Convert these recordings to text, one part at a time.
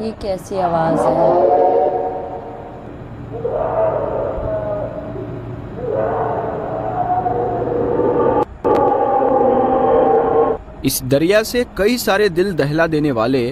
ये कैसी आवाज़ है? इस दरिया से कई सारे दिल दहला देने वाले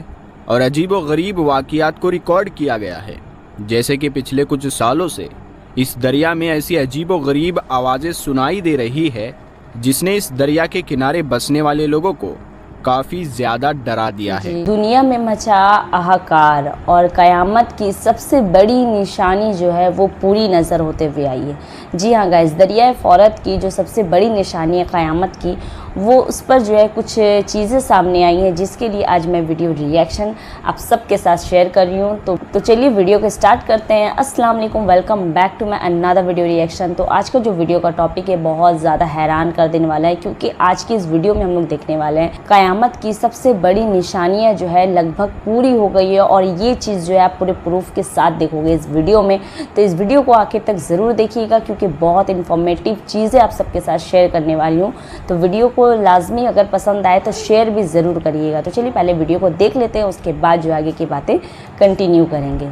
और अजीबो-गरीब वाक़ियात को रिकॉर्ड किया गया है। जैसे कि पिछले कुछ सालों से इस दरिया में ऐसी अजीबो-गरीब आवाज़ें सुनाई दे रही है जिसने इस दरिया के किनारे बसने वाले लोगों को काफ़ी ज़्यादा डरा दिया है। दुनिया में मचा हाहाकार और क़यामत की सबसे बड़ी निशानी जो है वो पूरी नज़र होते हुए आई है। जी हाँ गाइस, दरियाए फ़ौरत की जो सबसे बड़ी निशानी है क़यामत की, वो उस पर जो है कुछ चीज़ें सामने आई हैं जिसके लिए आज मैं वीडियो रिएक्शन आप सबके साथ शेयर कर रही हूँ। तो चलिए वीडियो को स्टार्ट करते हैं। अस्सलाम वालेकुम, welcome back to my another video reaction. तो आज का जो वीडियो का टॉपिक है बहुत ज़्यादा हैरान कर देने वाला है, क्योंकि आज की इस वीडियो में हम लोग देखने वाले हैं क़यामत की सबसे बड़ी निशानियाँ जो है लगभग पूरी हो गई है, और ये चीज़ जो है आप पूरे प्रूफ के साथ देखोगे इस वीडियो में। तो इस वीडियो को आखिर तक ज़रूर देखिएगा, क्योंकि बहुत इन्फॉर्मेटिव चीज़ें आप सबके साथ शेयर करने वाली हूँ। तो वीडियो को लाजमी अगर पसंद आए तो शेयर भी ज़रूर करिएगा। तो चलिए पहले वीडियो को देख लेते हैं, उसके बाद जो आगे की बातें कंटिन्यू करेंगे।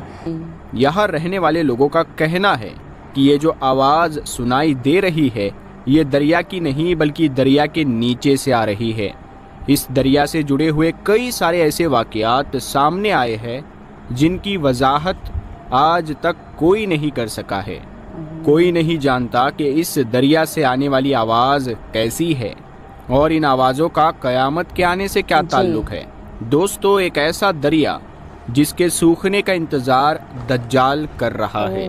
यहाँ रहने वाले लोगों का कहना है कि ये जो आवाज़ सुनाई दे रही है ये दरिया की नहीं बल्कि दरिया के नीचे से आ रही है। इस दरिया से जुड़े हुए कई सारे ऐसे वाक़यात सामने आए हैं जिनकी वजाहत आज तक कोई नहीं कर सका है। कोई नहीं जानता कि इस दरिया से आने वाली आवाज़ कैसी है और इन आवाज़ों का क़यामत के आने से क्या ताल्लुक़ है। दोस्तों, एक ऐसा दरिया जिसके सूखने का इंतज़ार दज्जाल कर रहा है,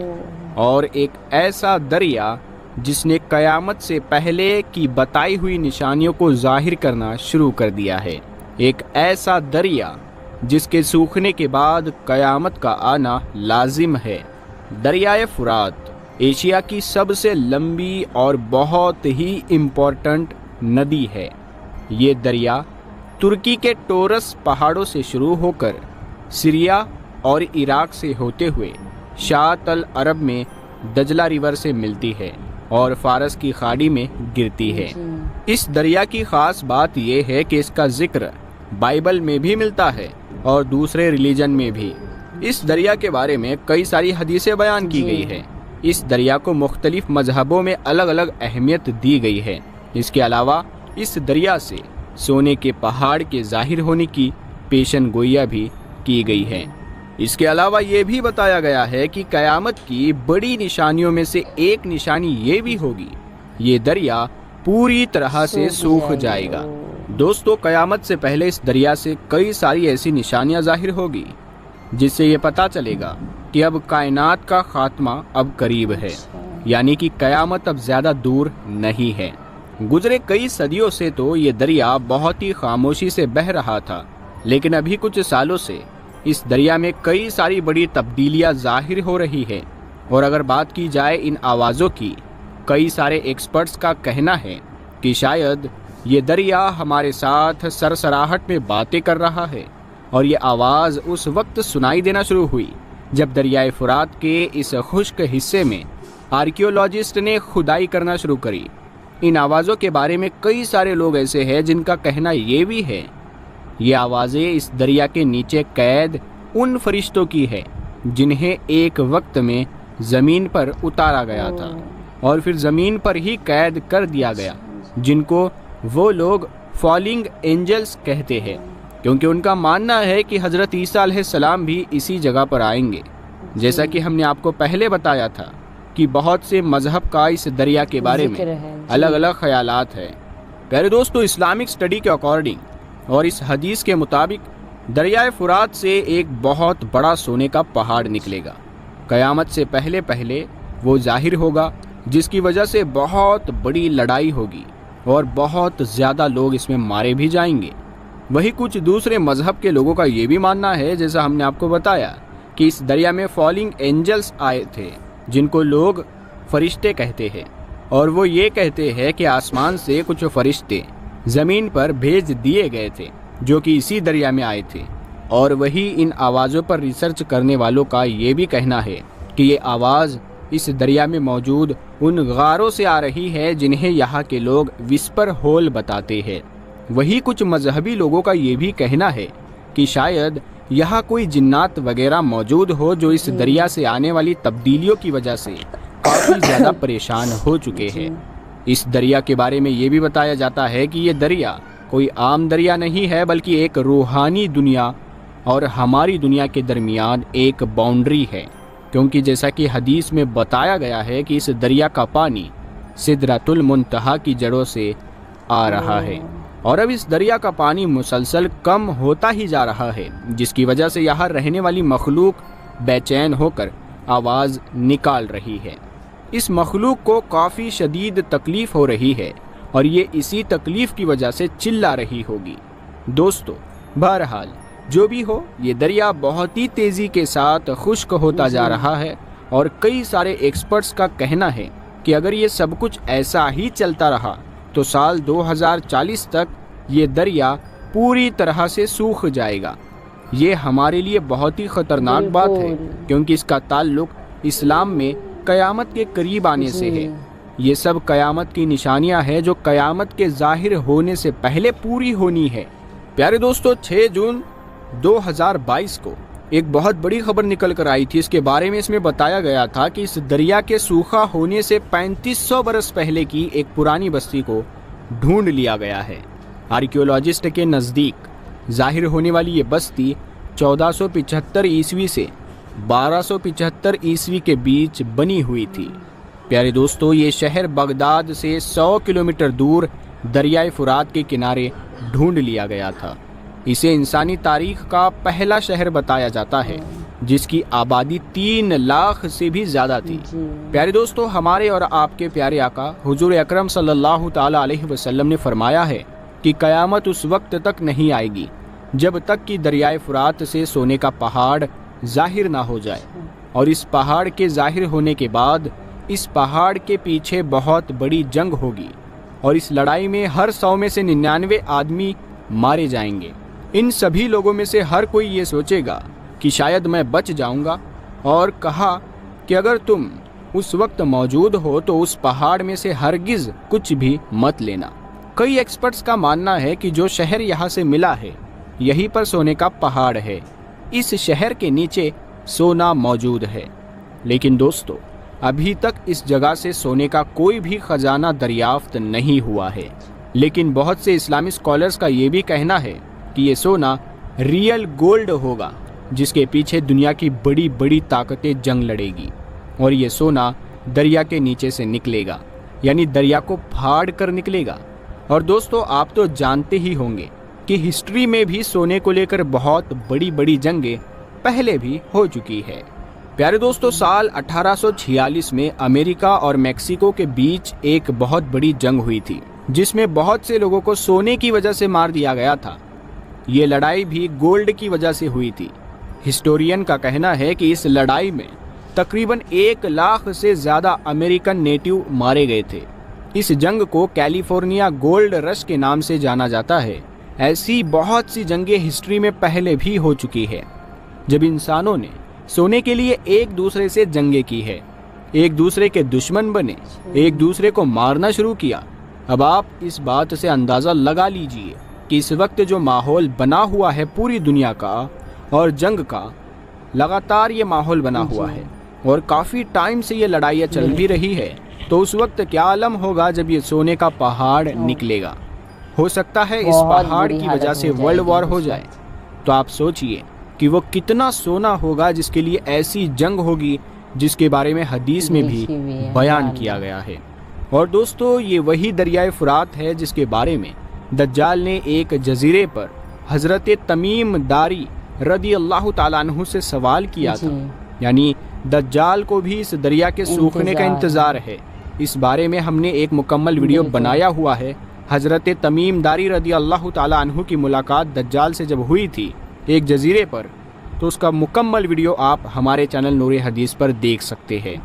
और एक ऐसा दरिया जिसने क़यामत से पहले की बताई हुई निशानियों को ज़ाहिर करना शुरू कर दिया है। एक ऐसा दरिया जिसके सूखने के बाद क़यामत का आना लाजिम है। दरियाए फ़ुरात एशिया की सबसे लंबी और बहुत ही इम्पोर्टेंट नदी है। ये दरिया तुर्की के टोरस पहाड़ों से शुरू होकर सीरिया और इराक से होते हुए शात अल अरब में दजला रिवर से मिलती है और फारस की खाड़ी में गिरती है। इस दरिया की ख़ास बात यह है कि इसका जिक्र बाइबल में भी मिलता है और दूसरे रिलीजन में भी। इस दरिया के बारे में कई सारी हदीसें बयान की गई है। इस दरिया को मुख्तलिफ मजहबों में अलग अलग अहमियत दी गई है। इसके अलावा इस दरिया से सोने के पहाड़ के जाहिर होने की पेशन गोइयाँ भी की गई है। इसके अलावा ये भी बताया गया है कि क़यामत की बड़ी निशानियों में से एक निशानी ये भी होगी, ये दरिया पूरी तरह से सूख जाएगा। दोस्तों, क़यामत से पहले इस दरिया से कई सारी ऐसी निशानियां जाहिर होगी जिससे ये पता चलेगा कि अब कायनात का खात्मा अब करीब है, यानी कि क़यामत अब ज़्यादा दूर नहीं है। गुजरे कई सदियों से तो ये दरिया बहुत ही खामोशी से बह रहा था, लेकिन अभी कुछ सालों से इस दरिया में कई सारी बड़ी तब्दीलियां जाहिर हो रही है। और अगर बात की जाए इन आवाज़ों की, कई सारे एक्सपर्ट्स का कहना है कि शायद ये दरिया हमारे साथ सरसराहट में बातें कर रहा है, और ये आवाज़ उस वक्त सुनाई देना शुरू हुई जब दरियाए फ़ुरात के इस खुश्क हिस्से में आर्कियोलॉजिस्ट ने खुदाई करना शुरू करी। इन आवाज़ों के बारे में कई सारे लोग ऐसे हैं जिनका कहना ये भी है ये आवाज़ें इस दरिया के नीचे कैद उन फरिश्तों की है जिन्हें एक वक्त में ज़मीन पर उतारा गया था और फिर ज़मीन पर ही कैद कर दिया गया, जिनको वो लोग फॉलिंग एंजल्स कहते हैं, क्योंकि उनका मानना है कि हज़रत ईसा अलैहिस्सलाम भी इसी जगह पर आएंगे। जैसा कि हमने आपको पहले बताया था कि बहुत से मज़हब का इस दरिया के बारे में अलग अलग ख्यालात है। प्यारे दोस्तों, इस्लामिक स्टडी के अकॉर्डिंग और इस हदीस के मुताबिक दरियाए फ़ुरात से एक बहुत बड़ा सोने का पहाड़ निकलेगा। क़यामत से पहले पहले वो ज़ाहिर होगा, जिसकी वजह से बहुत बड़ी लड़ाई होगी और बहुत ज़्यादा लोग इसमें मारे भी जाएंगे। वही कुछ दूसरे मज़हब के लोगों का ये भी मानना है, जैसा हमने आपको बताया, कि इस दरिया में फॉलिंग एंजल्स आए थे जिनको लोग फरिश्ते कहते हैं, और वो ये कहते हैं कि आसमान से कुछ फरिश्ते ज़मीन पर भेज दिए गए थे जो कि इसी दरिया में आए थे। और वही इन आवाज़ों पर रिसर्च करने वालों का ये भी कहना है कि ये आवाज़ इस दरिया में मौजूद उन गारों से आ रही है जिन्हें यहाँ के लोग विस्पर होल बताते हैं। वही कुछ मजहबी लोगों का ये भी कहना है कि शायद यहाँ कोई जिन्नात वगैरह मौजूद हो जो इस दरिया से आने वाली तब्दीलियों की वजह से काफ़ी ज़्यादा परेशान हो चुके हैं। इस दरिया के बारे में ये भी बताया जाता है कि ये दरिया कोई आम दरिया नहीं है, बल्कि एक रूहानी दुनिया और हमारी दुनिया के दरमियान एक बाउंड्री है, क्योंकि जैसा कि हदीस में बताया गया है कि इस दरिया का पानी सिदरतुल मुंतहा की जड़ों से आ रहा है और अब इस दरिया का पानी मुसलसल कम होता ही जा रहा है, जिसकी वजह से यहाँ रहने वाली मखलूक बेचैन होकर आवाज़ निकाल रही है। इस मखलूक को काफ़ी शदीद तकलीफ़ हो रही है और ये इसी तकलीफ़ की वजह से चिल्ला रही होगी। दोस्तों, बहरहाल जो भी हो, ये दरिया बहुत ही तेज़ी के साथ खुश्क होता जा रहा है और कई सारे एक्सपर्ट्स का कहना है कि अगर ये सब कुछ ऐसा ही चलता रहा तो साल 2040 तक ये दरिया पूरी तरह से सूख जाएगा। ये हमारे लिए बहुत ही ख़तरनाक बात है, क्योंकि इसका ताल्लुक इस्लाम में क़यामत के करीब आने से है। ये सब क़यामत की निशानियां हैं जो क़यामत के ज़ाहिर होने से पहले पूरी होनी है। प्यारे दोस्तों, 6 जून 2022 को एक बहुत बड़ी खबर निकल कर आई थी। इसके बारे में इसमें बताया गया था कि इस दरिया के सूखा होने से 3500 बरस पहले की एक पुरानी बस्ती को ढूंढ लिया गया है। आर्कियोलॉजिस्ट के नज़दीक जाहिर होने वाली ये बस्ती 1475 ईस्वी से 1275 ईस्वी के बीच बनी हुई थी। प्यारे दोस्तों, ये शहर बगदाद से 100 किलोमीटर दूर दरियाए फुरात के किनारे ढूंढ लिया गया था। इसे इंसानी तारीख का पहला शहर बताया जाता है, जिसकी आबादी 3 लाख से भी ज़्यादा थी। प्यारे दोस्तों, हमारे और आपके प्यारे आका हुजूर अकरम सल्लल्लाहु ताला अलैहि वसल्लम ने फरमाया है कि क़यामत उस वक्त तक नहीं आएगी जब तक कि दरियाए फुरात से सोने का पहाड़ जाहिर ना हो जाए, और इस पहाड़ के जाहिर होने के बाद इस पहाड़ के पीछे बहुत बड़ी जंग होगी और इस लड़ाई में हर 100 में से 99 आदमी मारे जाएंगे। इन सभी लोगों में से हर कोई ये सोचेगा कि शायद मैं बच जाऊंगा, और कहा कि अगर तुम उस वक्त मौजूद हो तो उस पहाड़ में से हरगिज कुछ भी मत लेना। कई एक्सपर्ट्स का मानना है कि जो शहर यहाँ से मिला है यहीं पर सोने का पहाड़ है। इस शहर के नीचे सोना मौजूद है, लेकिन दोस्तों अभी तक इस जगह से सोने का कोई भी खजाना दरियाफ्त नहीं हुआ है। लेकिन बहुत से इस्लामी स्कॉलर्स का ये भी कहना है कि ये सोना रियल गोल्ड होगा, जिसके पीछे दुनिया की बड़ी बड़ी ताकतें जंग लड़ेगी और ये सोना दरिया के नीचे से निकलेगा, यानी दरिया को फाड़ कर निकलेगा। और दोस्तों, आप तो जानते ही होंगे कि हिस्ट्री में भी सोने को लेकर बहुत बड़ी बड़ी जंगें पहले भी हो चुकी है। प्यारे दोस्तों, साल 1846 में अमेरिका और मेक्सिको के बीच एक बहुत बड़ी जंग हुई थी, जिसमें बहुत से लोगों को सोने की वजह से मार दिया गया था। ये लड़ाई भी गोल्ड की वजह से हुई थी। हिस्टोरियन का कहना है कि इस लड़ाई में तकरीबन 1 लाख से ज़्यादा अमेरिकन नेटिव मारे गए थे। इस जंग को कैलिफोर्निया गोल्ड रश के नाम से जाना जाता है। ऐसी बहुत सी जंगें हिस्ट्री में पहले भी हो चुकी है, जब इंसानों ने सोने के लिए एक दूसरे से जंगें की है, एक दूसरे के दुश्मन बने, एक दूसरे को मारना शुरू किया। अब आप इस बात से अंदाज़ा लगा लीजिए कि इस वक्त जो माहौल बना हुआ है पूरी दुनिया का और जंग का, लगातार ये माहौल बना हुआ है और काफ़ी टाइम से ये लड़ाइयाँ चल भी रही है। तो उस वक्त क्या आलम होगा जब ये सोने का पहाड़ निकलेगा। हो सकता है इस पहाड़ की वजह से वर्ल्ड वॉर हो जाए। तो आप सोचिए कि वो कितना सोना होगा जिसके लिए ऐसी जंग होगी, जिसके बारे में हदीस में भी बयान किया गया है। और दोस्तों, ये वही दरियाए फुरात है जिसके बारे में दज्जाल ने एक जजीरे पर हज़रत तमीम दारी रदी अल्लाह ताला अन्हु से सवाल किया था। यानी दज्जाल को भी इस दरिया के सूखने का इंतज़ार है। इस बारे में हमने एक मुकम्मल वीडियो बनाया हुआ है। हज़रत तमीम दारी रदी अल्लाह ताला अन्हु की मुलाकात दज्जाल से जब हुई थी एक जजीरे पर, तो उसका मुकम्मल वीडियो आप हमारे चैनल नूर हदीस पर देख सकते हैं।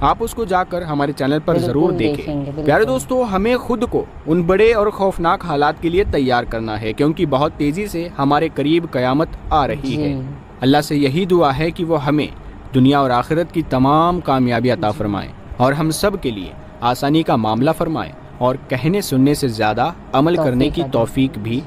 आप उसको जाकर हमारे चैनल पर ज़रूर देखें। प्यारे दोस्तों, हमें खुद को उन बड़े और खौफनाक हालात के लिए तैयार करना है, क्योंकि बहुत तेज़ी से हमारे करीब क़यामत आ रही है। अल्लाह से यही दुआ है कि वो हमें दुनिया और आखिरत की तमाम कामयाबी अता फरमाए और हम सब के लिए आसानी का मामला फरमाए और कहने सुनने से ज़्यादा अमल करने की तौफीक भी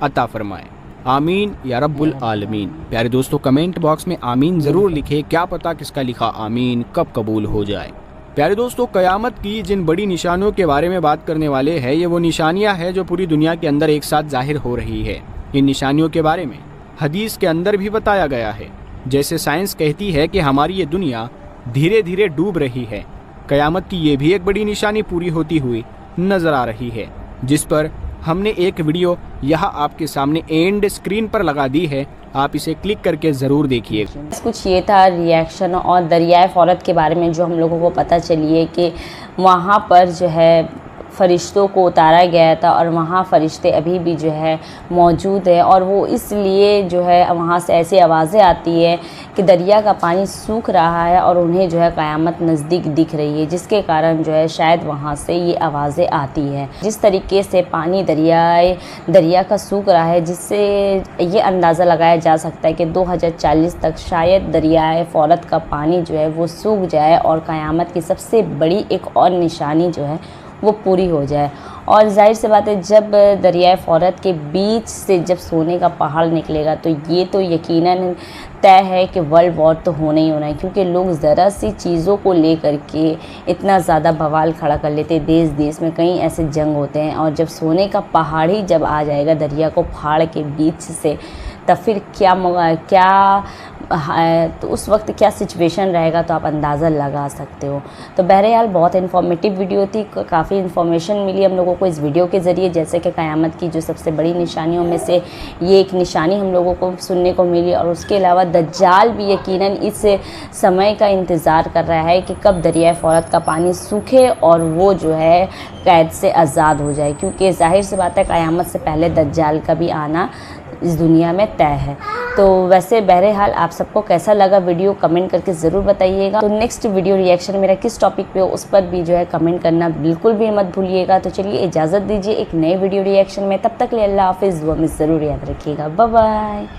अता फरमाए। आमीन या रब्बुल आलमीन। प्यारे दोस्तों, कमेंट बॉक्स में आमीन ज़रूर लिखें, क्या पता किसका लिखा आमीन कब कबूल हो जाए। प्यारे दोस्तों, क़यामत की जिन बड़ी निशानियों के बारे में बात करने वाले हैं, ये वो निशानियां हैं जो पूरी दुनिया के अंदर एक साथ जाहिर हो रही है। इन निशानियों के बारे में हदीस के अंदर भी बताया गया है। जैसे साइंस कहती है कि हमारी ये दुनिया धीरे धीरे डूब रही है, क़यामत की ये भी एक बड़ी निशानी पूरी होती हुई नज़र आ रही है, जिस पर हमने एक वीडियो यहाँ आपके सामने एंड स्क्रीन पर लगा दी है, आप इसे क्लिक करके ज़रूर देखिए। कुछ ये था रिएक्शन। और दरियाए फ़ौरत के बारे में जो हम लोगों को पता चली है कि वहाँ पर जो है फ़रिश्तों को उतारा गया था और वहाँ फ़रिश्ते अभी भी जो है मौजूद है, और वो इसलिए जो है वहाँ से ऐसी आवाज़ें आती है कि दरिया का पानी सूख रहा है और उन्हें जो है क़यामत नज़दीक दिख रही है, जिसके कारण जो है शायद वहाँ से ये आवाज़ें आती हैं। जिस तरीके से पानी दरिया का सूख रहा है, जिससे ये अंदाज़ा लगाया जा सकता है कि 2040 तक शायद दरियाए फ़ौरत का पानी जो है वो सूख जाए और क़यामत की सबसे बड़ी एक और निशानी जो है वो पूरी हो जाए। और जाहिर सी बात है, जब दरियाए फ़ौरत के बीच से जब सोने का पहाड़ निकलेगा तो ये तो यकीनन तय है कि वर्ल्ड वॉर तो होना ही होना है, क्योंकि लोग ज़रा सी चीज़ों को लेकर के इतना ज़्यादा बवाल खड़ा कर लेते हैं। देश देश में कई ऐसे जंग होते हैं, और जब सोने का पहाड़ ही जब आ जाएगा दरिया को फाड़ के बीच से, तब फिर क्या तो उस वक्त क्या सिचुएशन रहेगा, तो आप अंदाज़ा लगा सकते हो। तो बहरहाल बहुत इन्फॉर्मेटिव वीडियो थी, काफ़ी इन्फॉर्मेशन मिली हम लोगों को इस वीडियो के ज़रिए। जैसे कि क़यामत की जो सबसे बड़ी निशानियों में से ये एक निशानी हम लोगों को सुनने को मिली, और उसके अलावा दज्जाल भी यकीनन इस समय का इंतज़ार कर रहा है कि कब दरियाए फ़ौरत का पानी सूखे और वो जो है कैद से आज़ाद हो जाए, क्योंकि जाहिर सी बात है क़यामत से पहले दज्जाल का भी आना इस दुनिया में तय है। तो वैसे बहरहाल आप सबको कैसा लगा वीडियो कमेंट करके ज़रूर बताइएगा। तो नेक्स्ट वीडियो रिएक्शन मेरा किस टॉपिक पे हो उस पर भी जो है कमेंट करना बिल्कुल भी मत भूलिएगा। तो चलिए इजाज़त दीजिए एक नए वीडियो रिएक्शन में, तब तक के लिए अल्लाह हाफ़िज़। वो हमें ज़रूर याद रखिएगा। Bye bye.